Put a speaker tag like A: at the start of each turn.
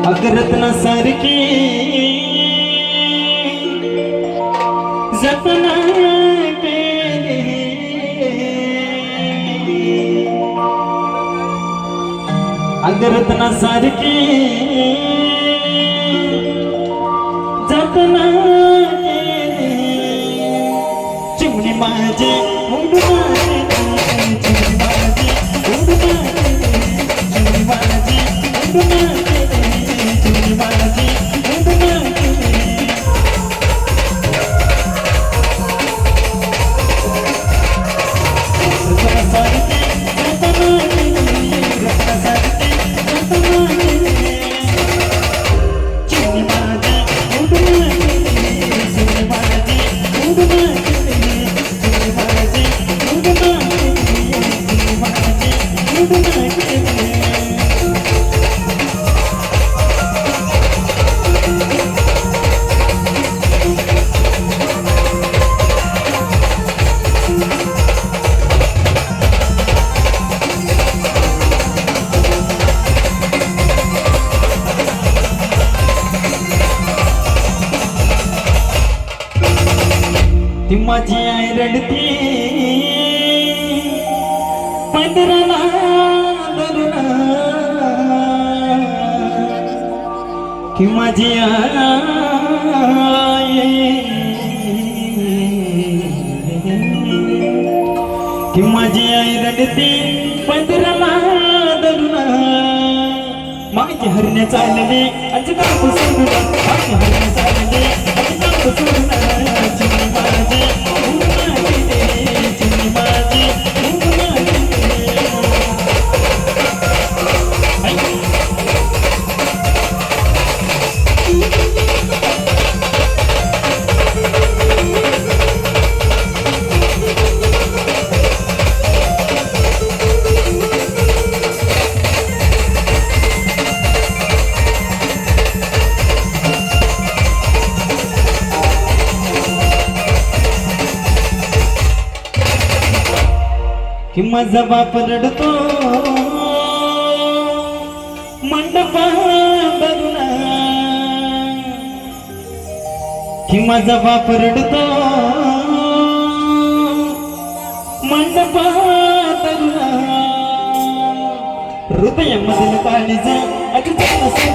A: अगरत्नासारखी जतना केली अगरत्नासारखी जतना केली चिमणी माझी उडू माझी चिमणी माझी उडू माझी चिमणी माझी उडू माझी चिमणी माझी उडू माझी ती माझी आई रडती पंधराला धरुणा ती माझी आई ती माझी आई रडती पंधराला धरुणा माझी हरणे चालले अजगाव सोडून माझी हरणे चालले अजगाव सोडून चिमणी माझी उडू माझी चिमणी माझी उडू माझी कि माझा बाप रडतो मंडपावरून कि माझा बाप रडतो मंडपावरून हृदयामधील काळीज अगदी